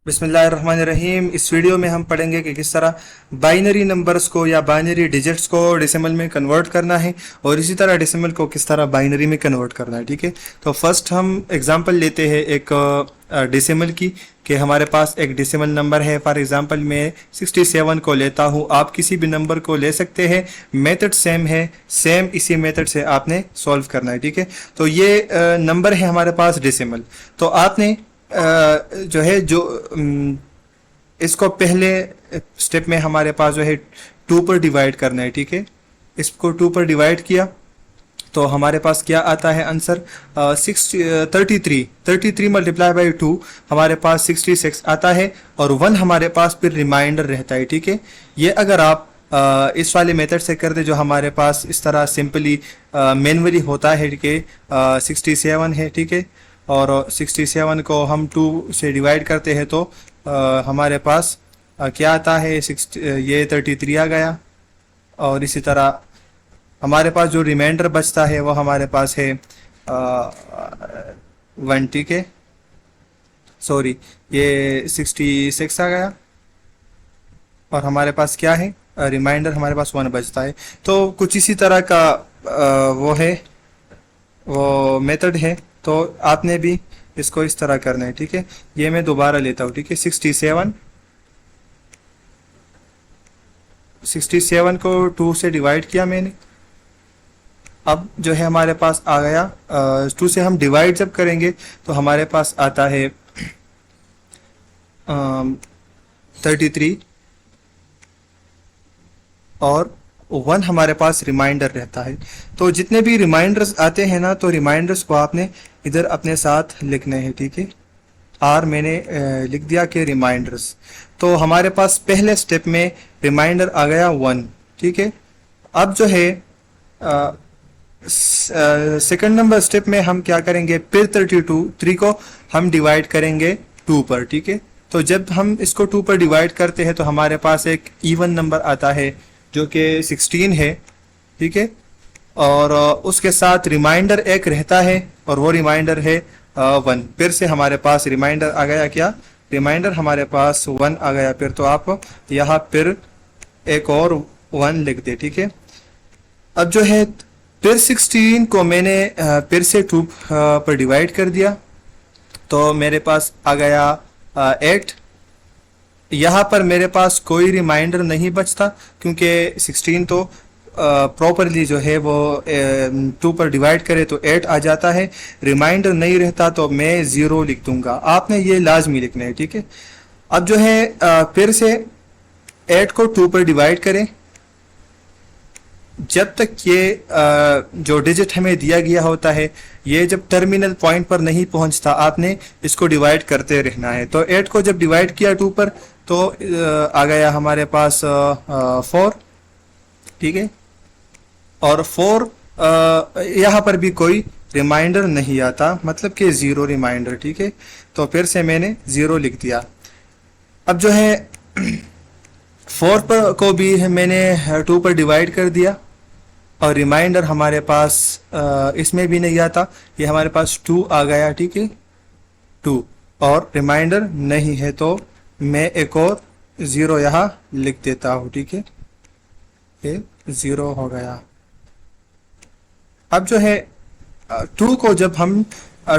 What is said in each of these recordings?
बिस्मिल्लाहिर्रहमानिर्रहीम। इस वीडियो में हम पढ़ेंगे कि किस तरह बाइनरी नंबर्स को या बाइनरी डिजिट्स को डेसिमल में कन्वर्ट करना है और इसी तरह डेसिमल को किस तरह बाइनरी में कन्वर्ट करना है। ठीक है, तो फर्स्ट हम एग्जांपल लेते हैं एक डेसिमल की कि हमारे पास एक डेसिमल नंबर है। फॉर एग्जांपल मैं 67 को लेता हूँ, आप किसी भी नंबर को ले सकते हैं। मेथड सेम है, सेम इसी मेथड से आपने सॉल्व करना है। ठीक है, तो ये नंबर है हमारे पास डेसिमल। तो आपने जो है इसको पहले स्टेप में हमारे पास जो है 2 पर डिवाइड करना है। ठीक है, इसको 2 पर डिवाइड किया तो हमारे पास क्या आता है आंसर 33 मल्टीप्लाई बाई 2 हमारे पास 66 आता है और 1 हमारे पास फिर रिमाइंडर रहता है। ठीक है, ये अगर आप इस वाले मेथड से कर दे जो हमारे पास इस तरह सिंपली मैनुअली होता है कि 67 है। ठीक है, और 67 को हम 2 से डिवाइड करते हैं तो हमारे पास क्या आता है ये 33 आ गया। और इसी तरह हमारे पास जो रिमाइंडर बचता है वो हमारे पास है 1। ठीक है, सॉरी ये 66 आ गया और हमारे पास क्या है रिमाइंडर हमारे पास 1 बचता है। तो कुछ इसी तरह का वो मेथड है, तो आपने भी इसको इस तरह करना है। ठीक है, ये मैं दोबारा लेता हूँ। ठीक है, 67 को 2 से डिवाइड किया मैंने। अब जो है हमारे पास आ गया 2 से हम डिवाइड जब करेंगे तो हमारे पास आता है 33 और 1 हमारे पास रिमाइंडर रहता है। तो जितने भी रिमाइंडर्स आते हैं ना, तो रिमाइंडर्स को आपने इधर अपने साथ लिखने हैं। ठीक है, आर मैंने लिख दिया कि रिमाइंडर्स। तो हमारे पास पहले स्टेप में रिमाइंडर आ गया 1। ठीक है, अब जो है सेकंड नंबर स्टेप में हम क्या करेंगे, फिर 3 को हम डिवाइड करेंगे 2 पर। ठीक है, तो जब हम इसको 2 पर डिवाइड करते हैं तो हमारे पास एक इवन नंबर आता है जो कि 16 है। ठीक है, और उसके साथ रिमाइंडर एक रहता है और वो रिमाइंडर है 1। फिर से हमारे पास रिमाइंडर आ गया, क्या रिमाइंडर हमारे पास 1 आ गया। फिर तो आप यहाँ फिर एक और 1 लिख दे। ठीक है, अब जो है फिर 16 को मैंने फिर से 2 पर डिवाइड कर दिया तो मेरे पास आ गया 8। यहाँ पर मेरे पास कोई रिमाइंडर नहीं बचता क्योंकि 16 तो प्रॉपरली जो है वो 2 पर डिवाइड करे तो 8 आ जाता है। रिमाइंडर नहीं रहता तो मैं 0 लिख दूंगा, आपने ये लाजमी लिखना है। ठीक है, अब जो है फिर से 8 को 2 पर डिवाइड करें। जब तक ये जो डिजिट हमें दिया गया होता है ये जब टर्मिनल पॉइंट पर नहीं पहुंचता आपने इसको डिवाइड करते रहना है। तो 8 को जब डिवाइड किया 2 पर तो आ गया हमारे पास 4। ठीक है, और 4 यहाँ पर भी कोई रिमाइंडर नहीं आता, मतलब कि 0 रिमाइंडर। ठीक है, तो फिर से मैंने 0 लिख दिया। अब जो है 4 पर को भी मैंने 2 पर डिवाइड कर दिया और रिमाइंडर हमारे पास इसमें भी नहीं आता, ये हमारे पास 2 आ गया। ठीक है, 2 और रिमाइंडर नहीं है तो मैं एक और 0 यहाँ लिख देता हूँ। ठीक है, ये 0 हो गया। अब जो है 2 को जब हम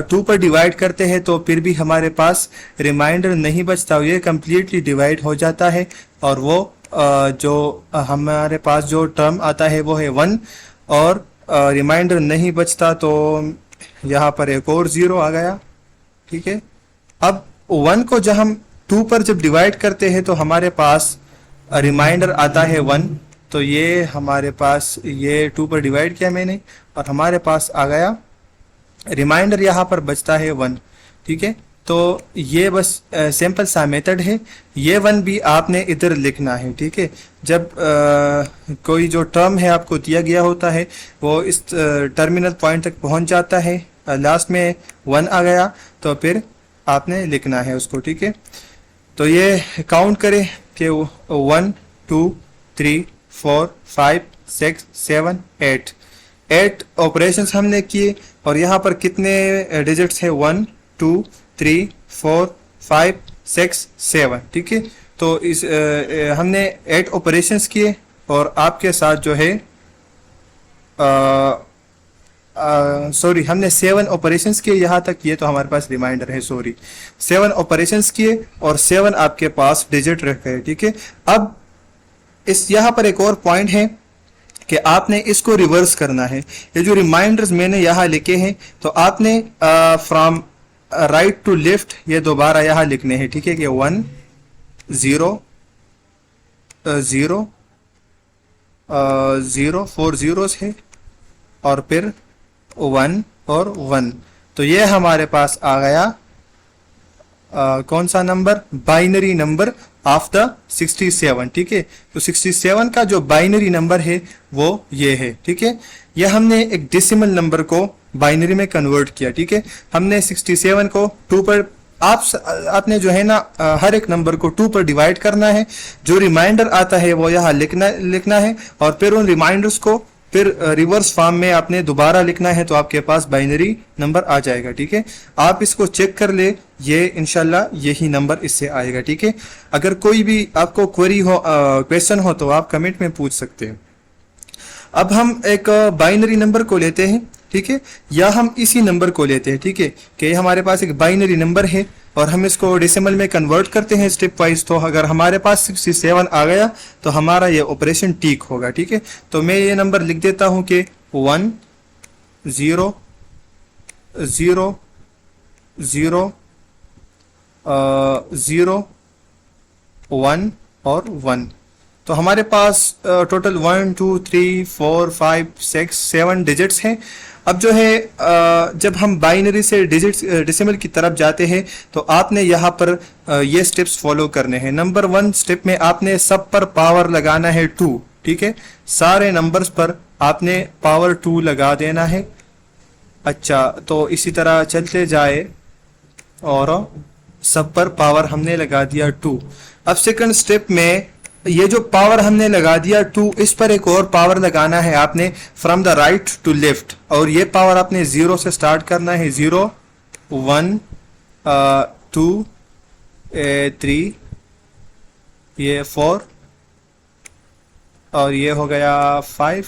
2 पर डिवाइड करते हैं तो फिर भी हमारे पास रिमाइंडर नहीं बचता, ये कम्प्लीटली डिवाइड हो जाता है और वो जो हमारे पास जो टर्म आता है वो है 1 और रिमाइंडर नहीं बचता तो यहाँ पर एक और 0 आ गया। ठीक है, अब 1 को जब हम 2 पर जब डिवाइड करते हैं तो हमारे पास रिमाइंडर आता है 1। तो ये हमारे पास ये 2 पर डिवाइड किया मैंने और हमारे पास आ गया रिमाइंडर, यहाँ पर बचता है 1। ठीक है, तो ये बस सिंपल सा मेथड है, ये 1 भी आपने इधर लिखना है। ठीक है, जब कोई जो टर्म है आपको दिया गया होता है वो इस टर्मिनल पॉइंट तक पहुंच जाता है, लास्ट में 1 आ गया तो फिर आपने लिखना है उसको। ठीक है, तो ये काउंट करें कि 1 2 3 4 5 6 7 8 ऑपरेशंस हमने किए और यहाँ पर कितने डिजिट्स है 1 2 3 4 5 6 7, ठीक है। तो इस हमने 8 ऑपरेशंस किए और आपके साथ जो है सॉरी हमने 7 ऑपरेशंस किए यहाँ तक, ये तो हमारे पास रिमाइंडर है, सॉरी 7 ऑपरेशंस किए और 7 आपके पास डिजिट रह गए, ठीक है। अब इस यहाँ पर एक और पॉइंट है कि आपने इसको रिवर्स करना है। ये जो रिमाइंडर्स मैंने यहाँ लिखे हैं तो आपने फ्रॉम राइट टू लेफ्ट ये दोबारा यहाँ लिखने हैं, ठीक है, कि 1 0 0 0 4 जीरोस है और फिर 1 और 1। तो ये हमारे पास आ गया कौन सा number, binary number of the 67, ठीक है। तो 67 का जो बाइनरी नंबर है वो ये है, ठीक है। यह हमने एक डेसिमल नंबर को बाइनरी में कन्वर्ट किया, ठीक है। हमने 67 को 2 पर आपने जो है ना हर एक नंबर को 2 पर डिवाइड करना है। जो रिमाइंडर आता है वो यहाँ लिखना है और फिर उन रिमाइंडर्स को फिर रिवर्स फॉर्म में आपने दोबारा लिखना है, तो आपके पास बाइनरी नंबर आ जाएगा, ठीक है। आप इसको चेक कर ले, ये इंशाल्लाह यही नंबर इससे आएगा, ठीक है। अगर कोई भी आपको क्वेरी हो, क्वेश्चन हो तो आप कमेंट में पूछ सकते हैं। अब हम एक बाइनरी नंबर को लेते हैं, ठीक है, या हम इसी नंबर को लेते हैं, ठीक है, कि हमारे पास एक बाइनरी नंबर है और हम इसको डेसिमल में कन्वर्ट करते हैं स्टेप वाइज। तो अगर हमारे पास 67 आ गया तो हमारा ये ऑपरेशन ठीक होगा, ठीक है। तो मैं ये नंबर लिख देता हूं कि 1 0 0 0 0 1 और 1। तो हमारे पास टोटल 1 2 3 4 5 6 7 डिजिट्स हैं। अब जो है जब हम बाइनरी से डेसिमल की तरफ जाते हैं तो आपने यहाँ पर ये स्टेप्स फॉलो करने हैं। नंबर 1 स्टेप में आपने सब पर पावर लगाना है 2, ठीक है। सारे नंबर्स पर आपने पावर 2 लगा देना है। अच्छा, तो इसी तरह चलते जाए और सब पर पावर हमने लगा दिया 2। अब सेकंड स्टेप में ये जो पावर हमने लगा दिया 2, इस पर एक और पावर लगाना है आपने from the right to left, और ये पावर आपने 0 से स्टार्ट करना है। 0 1 2 3 ये 4 और ये हो गया 5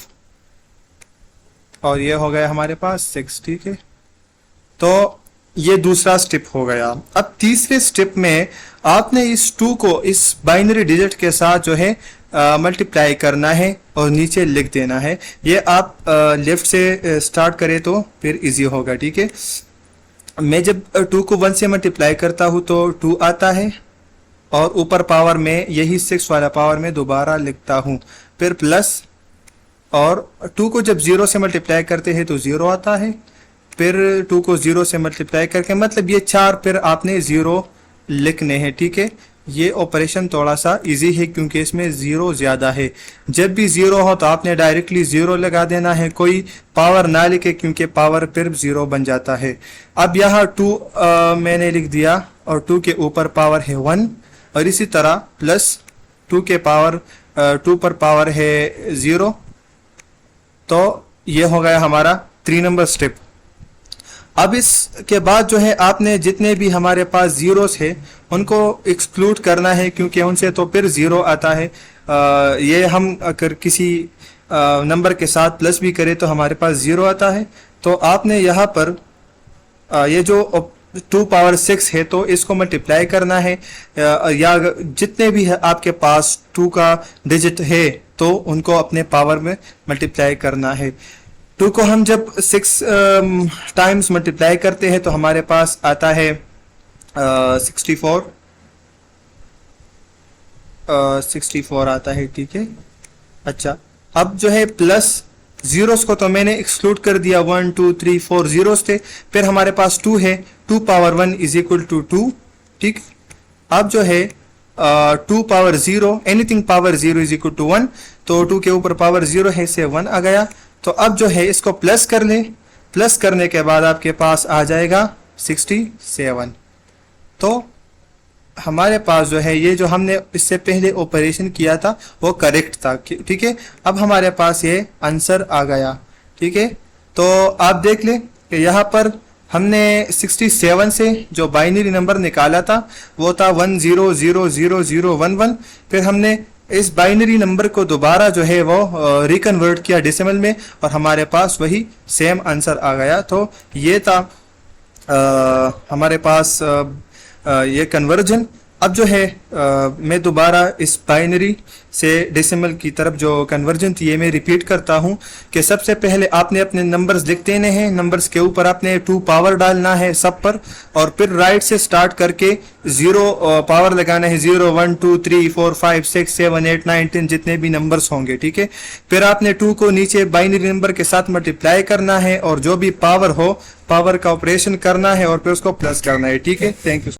और ये हो गया हमारे पास 6, ठीक है। तो ये दूसरा स्टेप हो गया। अब तीसरे स्टेप में आपने इस 2 को इस बाइनरी डिजिट के साथ जो है मल्टीप्लाई करना है और नीचे लिख देना है। ये आप लेफ्ट से स्टार्ट करें तो फिर इजी होगा, ठीक है। मैं जब 2 को 1 से मल्टीप्लाई करता हूँ तो 2 आता है और ऊपर पावर में यही 6 वाला पावर में दोबारा लिखता हूँ, फिर प्लस, और 2 को जब 0 से मल्टीप्लाई करते हैं तो 0 आता है, फिर 2 को 0 से मल्टीप्लाई करके मतलब ये 4 फिर आपने 0 लिखने हैं, ठीक है। ये ऑपरेशन थोड़ा सा इजी है क्योंकि इसमें 0 ज्यादा है। जब भी 0 हो तो आपने डायरेक्टली 0 लगा देना है, कोई पावर ना लिखे क्योंकि पावर फिर 0 बन जाता है। अब यहाँ 2 मैंने लिख दिया और 2 के ऊपर पावर है 1 और इसी तरह प्लस 2 के पावर 2 पर पावर है 0। तो ये हो गया हमारा 3 नंबर स्टेप। अब इसके बाद जो है आपने जितने भी हमारे पास जीरोस है उनको एक्सक्लूड करना है क्योंकि उनसे तो फिर 0 आता है। ये हम अगर किसी नंबर के साथ प्लस भी करें तो हमारे पास 0 आता है। तो आपने यहाँ पर ये जो 2 पावर 6 है तो इसको मल्टीप्लाई करना है, या जितने भी है आपके पास 2 का डिजिट है तो उनको अपने पावर में मल्टीप्लाई करना है। 2 को हम जब 6 टाइम्स मल्टीप्लाई करते हैं तो हमारे पास आता है 64 आता है, ठीक है। अच्छा, अब जो है प्लस जीरोस को तो मैंने एक्सक्लूड कर दिया, 1 2 3 4 जीरोस थे, फिर हमारे पास 2 है, 2 पावर 1 इज इक्वल टू 2, ठीक। अब जो है 2 power 0, anything power 0 is equal to 1, तो 2 के ऊपर पावर 0 है, से 1 आ गया। तो अब जो है इसको प्लस कर लें, प्लस करने के बाद आपके पास आ जाएगा 67। तो हमारे पास जो है ये जो हमने इससे पहले ऑपरेशन किया था वो करेक्ट था, ठीक है। अब हमारे पास ये आंसर आ गया, ठीक है। तो आप देख लें कि यहाँ पर हमने 67 से जो बाइनरी नंबर निकाला था वो था 10000011। फिर हमने इस बाइनरी नंबर को दोबारा जो है वो रिकन्वर्ट किया डेसिमल में और हमारे पास वही सेम आंसर आ गया। तो ये था हमारे पास ये कन्वर्जन। अब जो है मैं दोबारा इस बाइनरी से डेसिमल की तरफ जो कन्वर्जन थी ये मैं रिपीट करता हूँ कि सबसे पहले आपने अपने नंबर्स लिख देने हैं, नंबर्स के ऊपर आपने 2 पावर डालना है सब पर, और फिर राइट से स्टार्ट करके 0 पावर लगाना है, 0 1 2 3 4 5 6 7 8 9 10 जितने भी नंबर्स होंगे, ठीक है। फिर आपने 2 को नीचे बाइनरी नंबर के साथ मल्टीप्लाई करना है और जो भी पावर हो पावर का ऑपरेशन करना है और फिर उसको प्लस करना है, ठीक है। Thank you.